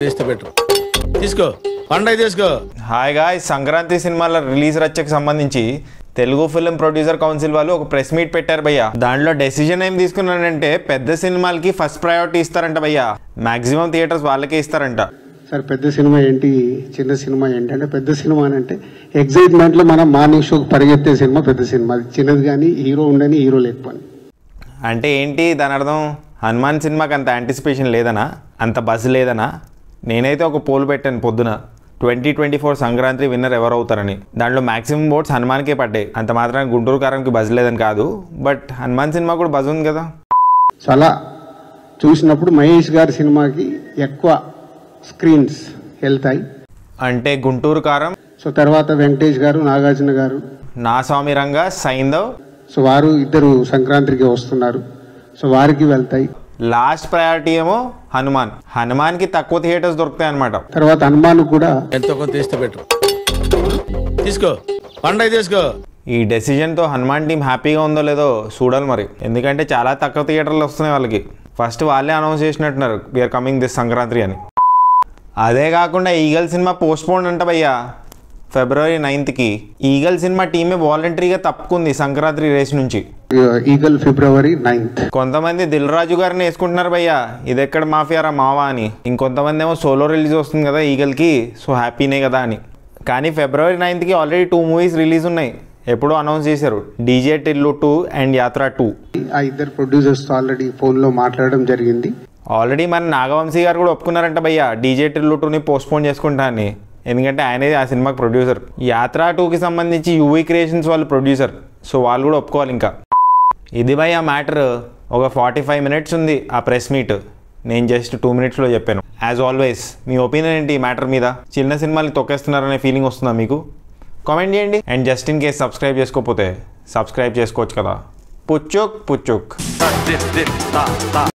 తీసుకో పండగ తీసుకో. హాయ్ గాయ్స్, సంక్రాంతి సినిమాల రిలీజ్ రచ్చకి సంబంధించి తెలుగు ఫిల్మ్ ప్రొడ్యూసర్ కౌన్సిల్ వాళ్ళు ఒక ప్రెస్ మీట్ పెట్టారు భయ్య. దాంట్లో డెసిజన్ ఏం తీసుకున్నారంటే పెద్ద సినిమాలకి ఫస్ట్ ప్రయారిటీ ఇస్తారంట భయ్య. మాక్సిమం థియేటర్స్ వాళ్ళకే ఇస్తారంట. సార్ పెద్ద సినిమా ఏంటి చిన్న సినిమా ఏంటి అంటే పెద్ద సినిమా అంటే ఎగ్జైట్మెంట్లో మనం మార్నింగ్ షోకి పరిగెత్తే సినిమా పెద్ద సినిమా. అది చిన్నది కానీ హీరో ఉండని హీరో లేకపోని. అంటే ఏంటి దాని అర్థం? హనుమాన్ సినిమాకి అంత యాంటిసిపేషన్ లేదనా, అంత బజ్ లేదనా? నేనైతే ఒక పోల్ పెట్టాను పొద్దున 2024 సంక్రాంతి విన్నర్ ఎవరు అవుతారని. దాంట్లో మ్యాక్సిమం ఓట్స్ హనుమాన్కే పడ్డాయి. అంత మాత్రం గుంటూరు కారంకి బజ్ లేదని కాదు, బట్ హనుమాన్ సినిమా కూడా బజ్ ఉంది కదా. సో అలా చూసినప్పుడు మహేష్ గారి సినిమాకి ఎక్కువ స్క్రీన్స్ వెళ్తాయి. అంటే గుంటూరు కారం, సో తర్వాత వెంకటేష్ గారు, నాగార్జున గారు, నా స్వామి రంగా, సైందవ్, సో వారు ఇద్దరు సంక్రాంతికి వస్తున్నారు. సో వారికి వెళ్తాయి. లాస్ట్ ప్రయారిటీ ఏమో హనుమాన్. హనుమాన్కి తక్కువ థియేటర్స్ దొరుకుతాయి అనమాట. తర్వాత హనుమాన్ కూడా ఎంతో కొంత తీసుకో పండగ తీసుకో. ఈ డెసిజన్తో హనుమాన్ టీం హ్యాపీగా ఉందో లేదో చూడాలి మరి. ఎందుకంటే చాలా తక్కువ థియేటర్లు వస్తున్నాయి వాళ్ళకి. ఫస్ట్ వాళ్ళే అనౌన్స్ చేసినట్టున్నారు వీఆర్ కమింగ్ దిస్ సంక్రాంతి అని. అదే కాకుండా ఈగల్ సినిమా పోస్ట్పోన్ అంట భయ్యా February 9th. ఈగల్ సినిమా టీమే వాలంటరీగా తప్పుకుంది సంక్రాంతి రేస్ నుంచి. Eagle February 9th. కొంతమంది దిల్ రాజు గారిని వేసుకుంటున్నారు భయ్యా, ఇది ఎక్కడ మాఫియారా మావా అని. ఇంకొంతమంది ఏమో సోలో రిలీజ్ వస్తుంది కదా ఈగల్కి, సో హ్యాపీనే కదా అని. కానీ February 9th already 2 movies release ఉన్నాయి. ఎప్పుడో అనౌన్స్ చేశారు, DJ Tillu 2 అండ్ యాత్ర 2. ఆ ఇద్దరు ప్రొడ్యూసర్స్తో ఆల్రెడీ ఫోన్లో మాట్లాడడం జరిగింది. ఆల్రెడీ మన నాగవంశీ గారు కూడా ఒప్పుకున్నారంట భయ్యా DJ Tillu 2ని పోస్ట్పోన్ చేసుకుంటా అని. ఎందుకంటే ఆయనే ఆ సినిమాకి ప్రొడ్యూసర్. యాత్ర 2కి సంబంధించి యూవీ క్రియేషన్స్ వాళ్ళు ప్రొడ్యూసర్, సో వాళ్ళు కూడా ఒప్పుకోవాలి. ఇంకా ఇది భయ్యా మ్యాటర్. ఒక 45 minutes ఉంది ఆ ప్రెస్ మీట్. నేను జస్ట్ 2 minutesలో చెప్పాను. యాజ్ ఆల్వేస్ మీ ఒపీనియన్ ఏంటి ఈ మ్యాటర్ మీద? చిన్న సినిమాలు తొక్కేస్తున్నారనే ఫీలింగ్ వస్తుందా మీకు? కామెంట్ చేయండి. And just in case subscribe చేసుకోకపోతే సబ్స్క్రైబ్ చేసుకోవచ్చు కదా. పుచ్చుక్ పుచ్చుక్.